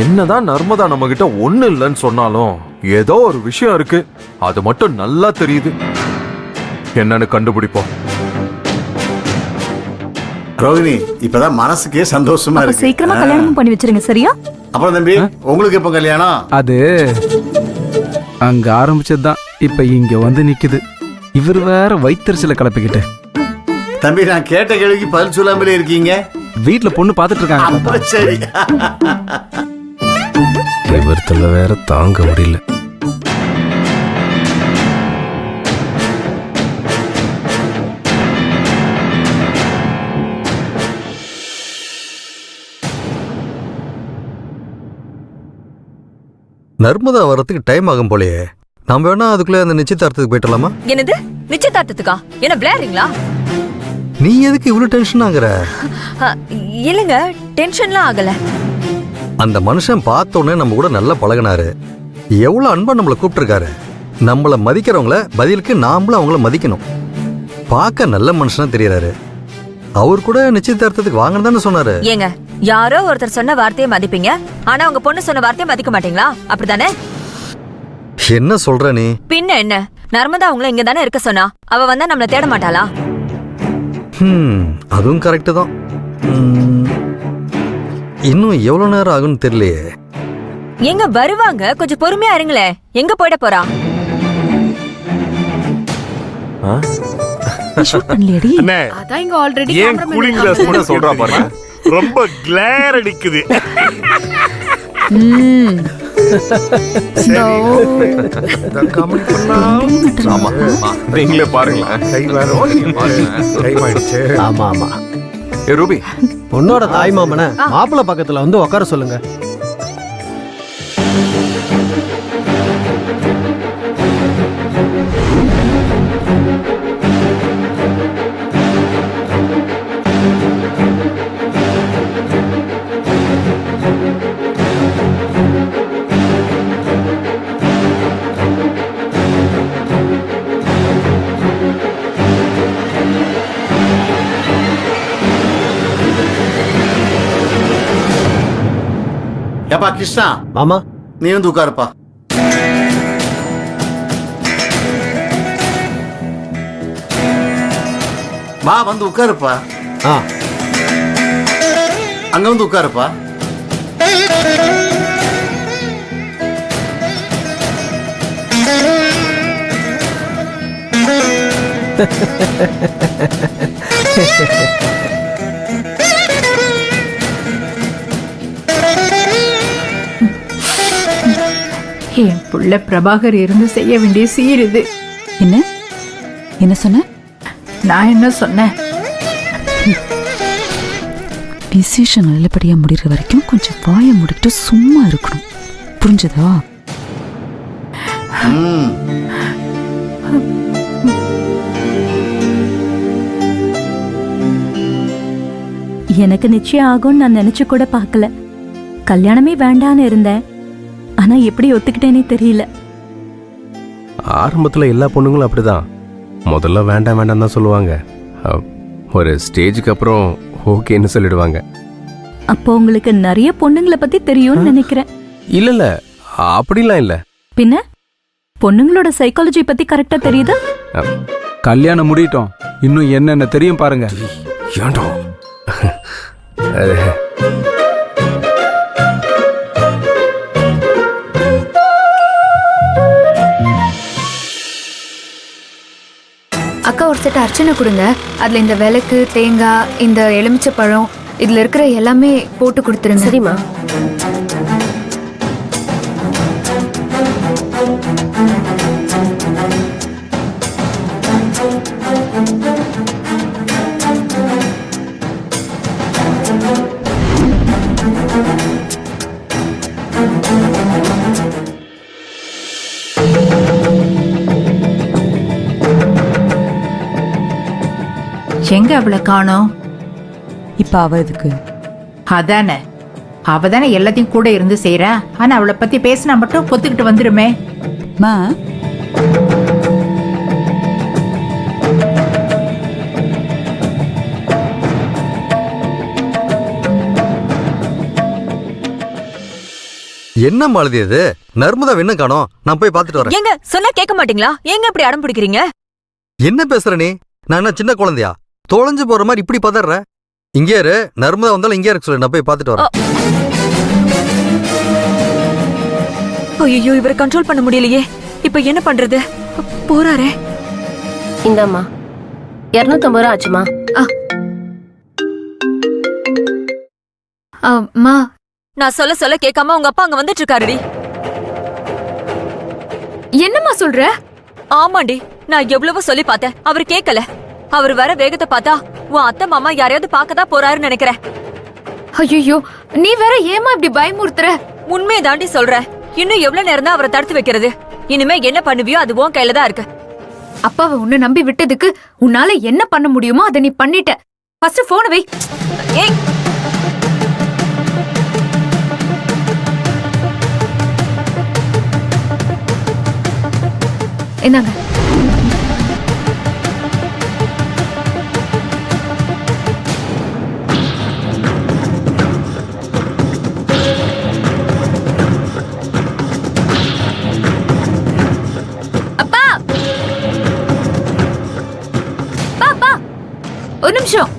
என்னதான் நர்மதா நம்ம கிட்ட ஒண்ணு இல்லைன்னு சொன்னாலும் ஏதோ ஒரு விஷயம் இருக்கு, அது மட்டும் நல்லா தெரியுது. என்னன்னு கண்டுபிடிப்போம். ரோகிணி, இப்பதான் மனசுக்கே சந்தோஷமா இருக்கு. சீக்கிரமா கல்யாணமும் பண்ணி வச்சிருங்க, சரியா? அப்புறம் தம்பி, உங்களுக்கு எப்ப கல்யாணம்? அது அங்க ஆரம்பிச்சதுதான் இப்ப இங்க வந்து நிக்குது. இவர் வேற வயிற்றுல கலப்பிக்கிட்டு. தம்பி, நான் கேட்ட கேள்விக்கு பதில் சொல்லாமலே இருக்கீங்க. வீட்டுல பொண்ணு பாத்துட்டு இருக்காங்க. அப்ப சரி. இவர்த்துல வேற தாங்க முடியல. நர்மதா வரத்துக்கு டைம் ஆகும் போலயே. நம்ம வேணா அதுக்குள்ள அந்த நிச்சயதார்த்தத்துக்கு போயிட்டலாமா? என்னது நிச்சயதார்த்தத்துக்கா? என்ன விளையாடுறீங்களா? நீ எதுக்கு இவ்வளவு டென்ஷன் ஆகுற? இல்லங்க, டென்ஷன்லாம் ஆகல. அந்த மனுஷன் பார்த்த உடனே நம்ம கூட நல்லா பழகினாரு. எவ்வளவு அன்பா நம்மளை கூப்பிட்டுருக்காரு. நம்மளை மதிக்கிறவங்கள பதிலுக்கு நாமளும் அவங்கள மதிக்கணும். பார்க்க நல்ல மனுஷனா தெரியறாரு. அவர் கூட நிச்சயதார்த்தத்துக்கு வாங்கன்னு தானே சொன்னாரு. ஏங்க, யாரோ ஒருத்தர் சொன்ன வார்த்தையை மதிப்பீங்க, ஆனா உங்க பொண்ணு சொன்ன வார்த்தையை மதிக்க மாட்டீங்களா? அப்படிதானே? என்ன சொல்ற நீ? பின்ன என்ன, நர்மதா உங்களை இங்க தானே இருக்க சொன்னா. அவ வந்தா நம்மள தேட மாட்டாளா? அதுவும் கரெக்ட் தான். இன்னும் எவ்வளவு நேரம் ஆகும்னு தெரியலையே. எங்க வருவாங்க, கொஞ்சம் பொறுமையா இருங்களே. எங்க போயிட போறா? அண்ணே, அதான் இங்க ஆல்ரெடி ஏன் கூலிங் கிளாஸ் கூட சொல்றா பாருங்க. ரொம்ப கிளேர் அடிக்குது. ஆமா, நீங்களே பாருங்களேன். ஆமா ஆமா. ஏ ரூபி, பொண்ணோட தாய் மாமனை மாப்பிள்ளை பக்கத்துல வந்து உட்கார சொல்லுங்க. ஏப்பா கிருஷ்ணா, மாமா, நீ வந்து உட்காருப்பா. வா, வந்து உட்காருப்பா. அங்க வந்து உட்காருப்பா. என் புள்ள பிரபாகர் இருந்து செய்ய வேண்டிய சீர் இது. என்ன சொன்ன? நான் என்ன சொன்னேன்? விசேஷம் நல்லபடியா முடிகிற வரைக்கும் கொஞ்சம் வாய முடிட்டு சும்மா இருக்கணும், புரிஞ்சதா? எனக்கு நிச்சயம் ஆகும்னு நான் நினைச்சு கூட பார்க்கல. கல்யாணமே வேண்டான்னு இருந்தேன், ஆனா எப்படி ஒத்துக்கிட்டேனே தெரியல. ஆரம்பத்துல எல்லா பொண்ணுங்களும் அப்படிதான். முதல்ல வேண்டாம் வேண்டாம் தான் சொல்லுவாங்க. ஒரு ஸ்டேஜுக்கு அப்புறம் ஓகேன்னு சொல்லிடுவாங்க. அப்போ உங்களுக்கு நிறைய பொண்ணுங்களை பத்தி தெரியும்னு நினைக்கிறேன். இல்ல இல்ல, அப்படிலாம் இல்ல. பின்ன பொண்ணுங்களோட சைக்காலஜி பத்தி கரெக்டா தெரியுது. கல்யாணம் முடியட்டும், இன்னும் என்னென்ன தெரியும் பாருங்க. ஏண்டோ அக்கா, ஒரு செட் அர்ச்சனை கொடுங்க. அதுல இந்த விளக்கு, தேங்காய், இந்த எலுமிச்சை பழம், இதுல இருக்கிற எல்லாமே போட்டு கொடுத்துருங்க. சரிம்மா. எங்க அவளை காணோம்? இப்ப அவ எதுக்கு? அதானே, அவதானே எல்லாத்தையும் கூட இருந்து செய்யறா. ஆனா அவளை பத்தி பேசினா மட்டும் பொத்துக்கிட்டு வந்துருமே. மா, என்ன மாலதி இது? நர்மதா என்ன காணோம்? நான் போய் பார்த்துட்டு வரேன். ஏங்க சொன்னா கேட்க மாட்டீங்களா? ஏங்க இப்படி அடம் பிடிக்கிறீங்க? என்ன பேசுற நீ? நான் என்ன சின்ன குழந்தையா? தொலைஞ்சு போற மாதிரி இப்படி பதற? இங்கே இரு, நர்மதா வந்தாலும் இங்கே இருக்க சொல்லு, நான் போய் பார்த்துட்டு வரேன். ஐயோ, இவரை கண்ட்ரோல் பண்ண முடியலையே. இப்ப என்ன பண்றது? போறாரே. இந்தாம்மா 250 ரூபா ஆச்சுமா. அம்மா, நான் சொல்ல சொல்ல கேட்காம உங்க அப்பா அங்க வந்துட்டு இருக்காருடி. என்னம்மா சொல்ற? ஆமாண்டி, நான் எவ்வளவோ சொல்லி பார்த்தேன், அவர் கேட்கல. அவர் வர வேகத்தை பார்த்தா உன் அத்தை மாமா யாரையாவது பார்க்கதான் போறாருன்னு நினைக்கிறேன். ஐயோ, நீ வேற ஏமா இப்படி பயமுறுத்துற? உண்மையை தாண்டி சொல்றேன். இன்னும் எவ்வளவு நேரம் தான் அவரை தடுத்து வைக்கிறது? இனிமே என்ன பண்ணுவியோ அது உன் கையில தான் இருக்கு. அப்பாவை உன்னை நம்பி விட்டதுக்கு உன்னால என்ன பண்ண முடியுமோ அதை நீ பண்ணிட்ட. ஃபர்ஸ்ட் போனை வை. ஏய், என்னங்க? அப்பா, பாப்பா, ஒரு நிமிஷம்.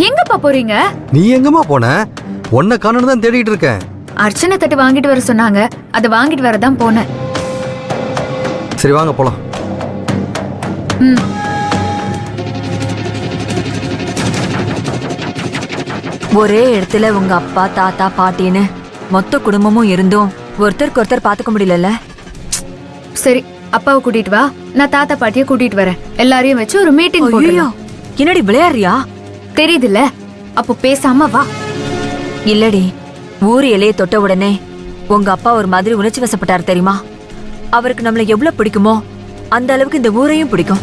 எங்கப்பா போறீங்க? நீ எங்கம்மா போன? உன்னை காணணும் தான் தேடிட்டு இருக்கேன். அர்ச்சனை தட்டு வாங்கிட்டு வர சொன்னாங்க, அதை வாங்கிட்டு வரதான் போனேன். சரி வாங்க போலாம். ஒரே இடத்துல உங்க அப்பா தாத்தா பாட்டின்னு மொத்த குடும்பமும் இருந்தும் ஒருத்தருக்கு ஒருத்தர் பாத்துக்க முடியல. சரி, அப்பாவை கூட்டிட்டு வா, நான் தாத்தா பாட்டியை கூட்டிட்டு வரேன். எல்லாரையும் வச்சு ஒரு மீட்டிங் ஐயோ, போடுறோம். என்னடி விளையாடுறியா? தெரியுதுல்ல, அப்போ பேசாம வா. இல்லடி, ஊர் எல்லையை தொட்ட உடனே உங்க அப்பா ஒரு மாதிரி உணர்ச்சி வசப்பட்டாரு தெரியுமா? அவருக்கு நம்மள எவ்வளவு பிடிக்குமோ அந்த அளவுக்கு இந்த ஊரையும் பிடிக்கும்.